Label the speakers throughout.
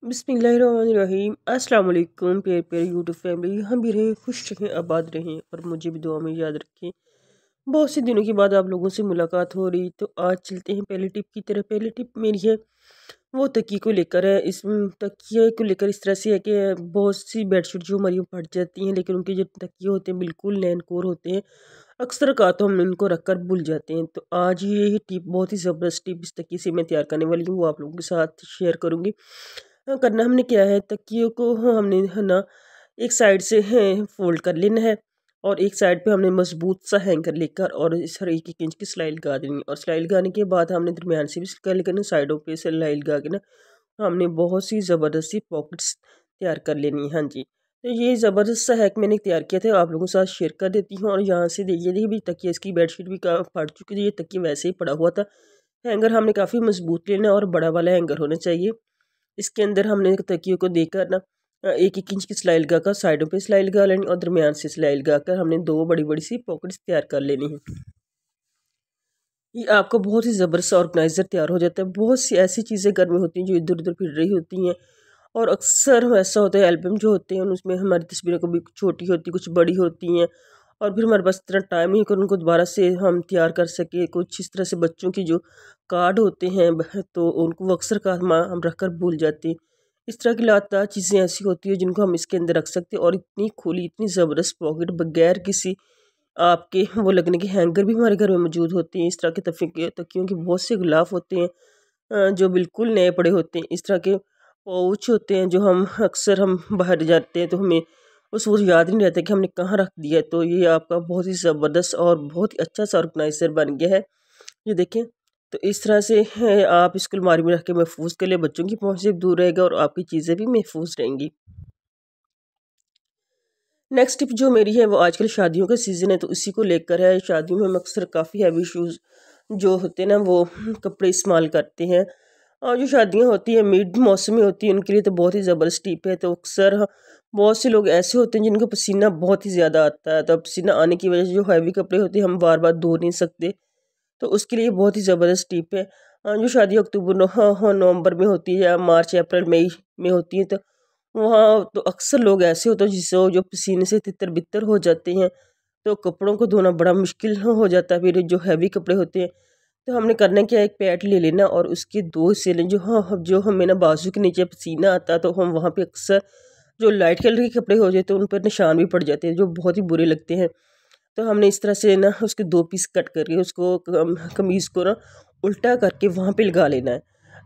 Speaker 1: बिस्मिल्लाहिर्रहमानिर्रहीम। अस्सलाम वालेकुम प्यारे प्यारे यूट्यूब फैमिली। हम भी रहें, खुश रहें, आबाद रहें और मुझे भी दुआ में याद रखें। बहुत से दिनों के बाद आप लोगों से मुलाकात हो रही, तो आज चलते हैं पहली टिप की तरफ। पहली टिप मेरी है वो तकिए को लेकर है। इस तकिए को लेकर इस तरह से है कि बहुत सी बेडशीट जो हमारी फट जाती हैं, लेकिन उनके जो तकिए होते हैं बिल्कुल नैन कोर होते हैं। अक्सर का तो हम इनको रख कर भूल जाते हैं। तो आज ये टिप बहुत ही ज़बरदस्त टिप इस तकिए से मैं तैयार करने वाली हूँ, वो आप लोगों के साथ शेयर करूँगी। करना हमने क्या है, तकिए को हमने है ना एक साइड से है फोल्ड कर लेना है और एक साइड पे हमने मजबूत सा हैंगर लेकर और इस हर एक इंच की सिलाई लगा देनी है। और सिलाई लगाने के बाद हमने दरमियान से भी सिलाई लगानी, साइडों पे सिलाई लगा के ना हमने बहुत सी ज़बरदस्त सी पॉकेट्स तैयार कर लेनी है। हाँ जी, तो ये ज़बरदस्त सा हैक मैंने तैयार किया था, आप लोगों के साथ शेयर कर देती हूँ। और यहाँ से देखिए भी तकिए इसकी बेडशीट भी फट चुकी थी, ये तकिए वैसे ही पड़ा हुआ था। हैंगर हमने काफ़ी मजबूत लेना और बड़ा वाला हैंगर होना चाहिए। इसके अंदर हमने तकियों को देकर ना एक एक इंच की सिलाई लगाकर साइडों पे सिलाई लगा लेनी और दरमियान से सिलाई लगाकर हमने दो बड़ी बड़ी सी पॉकेट्स तैयार कर लेनी है। ये आपका बहुत ही ज़बरदस्त ऑर्गेनाइज़र तैयार हो जाता है। बहुत सी ऐसी चीज़ें घर में होती हैं जो इधर उधर फिर रही होती हैं और अक्सर ऐसा होता है एल्बम जो होते हैं उसमें हमारी तस्वीरें कभी छोटी होती कुछ बड़ी होती हैं और फिर हमारे पास इतना टाइम नहीं कर उनको दोबारा से हम तैयार कर सके। कुछ इस तरह से बच्चों की जो कार्ड होते हैं तो उनको वो अक्सर का हम रख कर भूल जाते हैं। इस तरह की लातार चीज़ें ऐसी होती है जिनको हम इसके अंदर रख सकते हैं और इतनी खुली इतनी ज़बरदस्त पॉकेट बगैर किसी आपके वो लगने के हैंगर भी हमारे घर में मौजूद होते हैं। इस तरह के तकियों के बहुत से गिलाफ होते हैं जो बिल्कुल नए पड़े होते हैं। इस तरह के पाउच होते हैं जो हम अक्सर हम बाहर जाते हैं तो हमें उस वक्त याद नहीं रहता कि हमने कहाँ रख दिया है। तो ये आपका बहुत ही ज़बरदस्त और बहुत ही अच्छा सा ऑर्गेनाइज़र बन गया है, ये देखें। तो इस तरह से है आप इसको अलमारी में रख के महफूज कर ले, बच्चों की पहुँच से दूर रहेगा और आपकी चीज़ें भी महफूज रहेंगी। नेक्स्ट टिप जो मेरी है वो आजकल शादियों का सीज़न है तो इसी को लेकर है। शादियों में हम अक्सर काफ़ी हैवी शूज़ जो होते हैं ना वो कपड़े इस्तेमाल करते हैं और जो शादियां होती हैं मिड मौसम में होती है उनके लिए तो बहुत ही ज़बरदस्त टिप है। तो अक्सर बहुत से लोग ऐसे होते हैं जिनको पसीना बहुत ही ज़्यादा आता है, तो पसीना आने की वजह से जो हैवी कपड़े होते हैं हम बार बार धो नहीं सकते, तो उसके लिए बहुत ही ज़बरदस्त टिप है। जो शादी अक्टूबर नवंबर में होती है या मार्च अप्रैल मई में होती है तो वहाँ तो अक्सर लोग ऐसे होते हैं जिससे वो जो पसीने से तितर बितर हो जाते हैं, तो कपड़ों को धोना बड़ा मुश्किल हो जाता है। फिर जो हैवी कपड़े होते हैं तो हमने करना क्या, एक पैड ले लेना और उसके दो हिस्से लें। जो हमें ना बाजू के नीचे पसीना आता है तो हम वहाँ पे अक्सर जो लाइट कलर के कपड़े हो जाते हैं उन पर निशान भी पड़ जाते हैं जो बहुत ही बुरे लगते हैं। तो हमने इस तरह से ना उसके दो पीस कट करके उसको कमीज़ को ना उल्टा करके वहाँ पे लगा लेना है,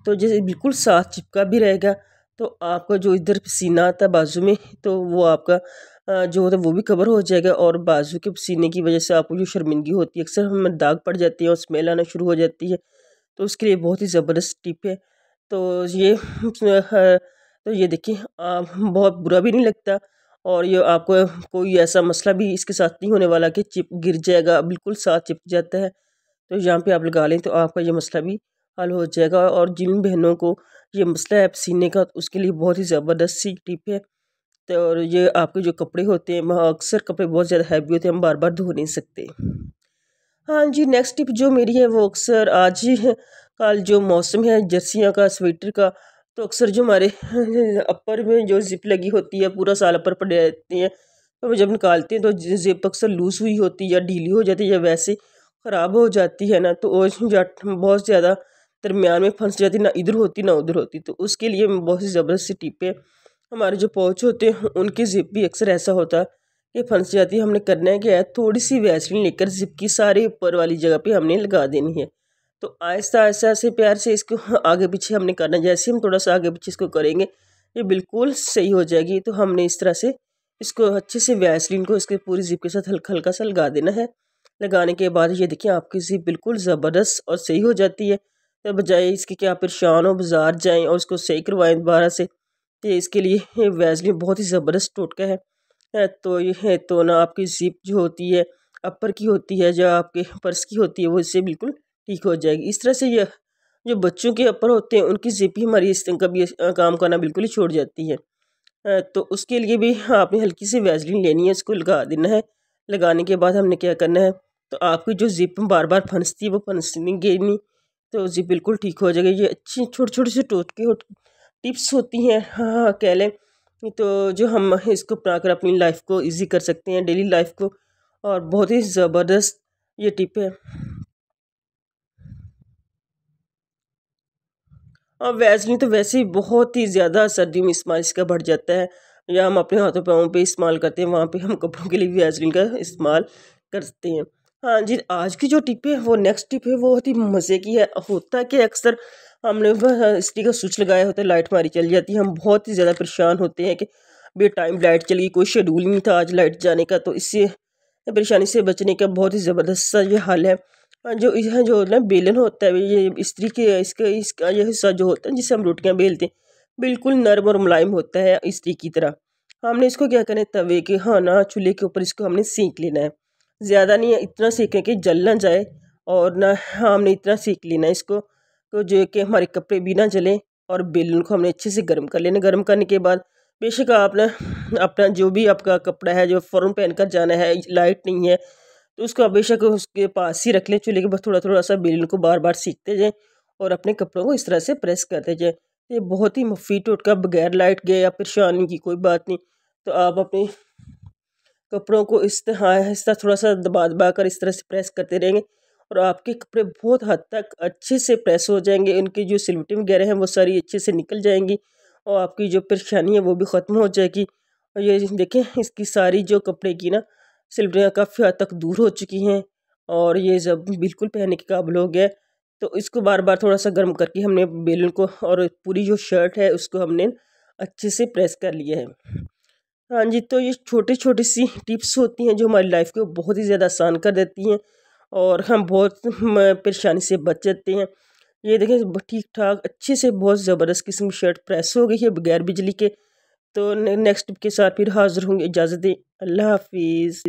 Speaker 1: तो जैसे बिल्कुल साथ चिपका भी रहेगा। तो आपका जो इधर पसीना आता है बाजू में तो वो आपका जो होता है वो भी कवर हो जाएगा और बाजू के पसीने की वजह से आपको जो शर्मिंदगी होती है अक्सर हमें दाग पड़ जाती है और स्मेल आना शुरू हो जाती है, तो उसके लिए बहुत ही ज़बरदस्त टिप है। तो ये तो ये देखिए बहुत बुरा भी नहीं लगता और ये आपको कोई ऐसा मसला भी इसके साथ नहीं होने वाला कि चिप गिर जाएगा, बिल्कुल साथ चिपक जाता है। तो यहाँ पे आप लगा लें तो आपका ये मसला भी हल हो जाएगा। और जिन बहनों को ये मसला है पसीने का तो उसके लिए बहुत ही ज़बरदस्त सी टिप है। तो और ये आपके जो कपड़े होते हैं वहाँ अक्सर कपड़े बहुत ज़्यादा हैवी होते हैं, हम बार बार धो नहीं सकते। हाँ जी, नेक्स्ट टिप जो मेरी है वो अक्सर आज ही है कल जो मौसम है जर्सियों का स्वेटर का, तो अक्सर जो हमारे अपर में जो जिप लगी होती है पूरा साल अपर पड़े रहती हैं, तो वो जब निकालते हैं तो जिप अक्सर लूज़ हुई होती है या ढीली हो जाती है या वैसे ख़राब हो जाती है ना, तो वो बहुत ज़्यादा दरमियान में फंस जाती, ना इधर होती ना उधर होती। तो उसके लिए बहुत ही ज़बरदस्त सी टिप है। हमारे जो पाउच होते हैं उनकी जिप भी अक्सर ऐसा होता है कि फंस जाती है। हमने करना है क्या है, थोड़ी सी वैसलीन लेकर जिप की सारे ऊपर वाली जगह पे हमने लगा देनी है। तो आहिस्ता आहिस्ता से प्यार से इसको आगे पीछे हमने करना है। जैसे हम थोड़ा सा आगे पीछे इसको करेंगे ये बिल्कुल सही हो जाएगी। तो हमने इस तरह से इसको अच्छे से वैसलीन को इसके पूरी जिप के साथ हल्का हल्का सा लगा देना है। लगाने के बाद ये देखिए आपकी जिप बिल्कुल ज़बरदस्त और सही हो जाती है। तो बजाय इसके कि आप परेशान हो बाज़ार जाएँ और उसको सही करवाएं दोबारा से, तो इसके लिए वैसलीन बहुत ही ज़बरदस्त टोटका है। तो ये है तो ना आपकी ज़िप जो होती है अपर की होती है जो आपके पर्स की होती है वो इससे बिल्कुल ठीक हो जाएगी। इस तरह से ये जो बच्चों के अपर होते हैं उनकी ज़िप ही हमारी इस कभी काम करना बिल्कुल ही छोड़ जाती है। तो उसके लिए भी आपने हल्की सी वैसलीन लेनी है, इसको लगा देना है। लगाने के बाद हमने क्या करना है, तो आपकी जो ज़िप बार बार फंसती है वो फंसनी नहीं, तो ज़िप बिल्कुल ठीक हो जाएगी। ये अच्छी छोटे छोटे से टिप्स होती हैं, हाँ कह लें, तो जो हम इसको अपनाकर अपनी लाइफ को इजी कर सकते हैं, डेली लाइफ को। और बहुत ही ज़बरदस्त ये टिप है। और वैसलीन तो वैसे ही बहुत ही ज़्यादा सर्दियों में इस्तेमाल इसका बढ़ जाता है, या हम अपने हाथों पाँवों पे इस्तेमाल करते हैं, वहाँ पे हम कपड़ों के लिए भी वैसलीन का इस्तेमाल करते हैं। हाँ जी, आज की जो टिप है वो नेक्स्ट टिप है, वो बहुत ही मज़े की है। होता है कि अक्सर हमने इस्त्री का स्विच लगाया होता है, लाइट हमारी चली जाती है, हम बहुत ही ज़्यादा परेशान होते हैं कि बे टाइम लाइट चली गई, कोई शेड्यूल नहीं था आज लाइट जाने का। तो इससे परेशानी से बचने का बहुत ही ज़बरदस्त सा ये हल है। जो यह जो ना बेलन होता है, ये इस्त्री के इसका यह हिस्सा जो होता है जिससे हम रोटियां बेलते हैं, बिल्कुल नरम और मुलायम होता है इस्त्री की तरह। हमने इसको क्या करना है, तवे के, हाँ ना, चूल्हे के ऊपर इसको हमने सेक लेना है। ज़्यादा नहीं है, इतना सेकें कि जल ना जाए, और ना, हाँ, हमने इतना सेक लेना है इसको तो जो कि हमारे कपड़े भी ना जलें। और बेलन को हमने अच्छे से गर्म कर लेना। गर्म करने के बाद बेशक आप ना अपना जो भी आपका कपड़ा है जो फ़ौरन पहन कर जाना है, लाइट नहीं है, तो उसको आप बेशक उसके पास ही रख लें चूल्हे के पास, थोड़ा थोड़ा सा बेलन को बार बार सीखते जाएं और अपने कपड़ों को इस तरह से प्रेस करते जाएं। ये बहुत ही मुफीद टोटका, बगैर लाइट गए या परेशानी की कोई बात नहीं। तो आप अपने कपड़ों को इस तरह आहिस्ता थोड़ा सा दबा दबा कर इस तरह से प्रेस करते रहेंगे, और आपके कपड़े बहुत हद तक अच्छे से प्रेस हो जाएंगे। उनकी जो सिलवटें वगैरह हैं वो सारी अच्छे से निकल जाएंगी, और आपकी जो परेशानी है वो भी ख़त्म हो जाएगी। और ये देखें, इसकी सारी जो कपड़े की ना सिलवटें काफ़ी हद तक दूर हो चुकी हैं, और ये जब बिल्कुल पहनने के काबिल हो गया। तो इसको बार बार थोड़ा सा गर्म करके हमने बेलन को और पूरी जो शर्ट है उसको हमने अच्छे से प्रेस कर लिया है। हाँ जी, तो ये छोटी छोटी सी टिप्स होती हैं जो हमारी लाइफ को बहुत ही ज़्यादा आसान कर देती हैं, और हम बहुत परेशानी से बच जाते हैं। ये देखें, ठीक ठाक अच्छे से बहुत ज़बरदस्त किस्म की शर्ट प्रेस हो गई है बगैर बिजली के। तो नेक्स्ट टिप के साथ फिर हाज़िर होंगे। इजाज़त दें, अल्लाह हाफिज़।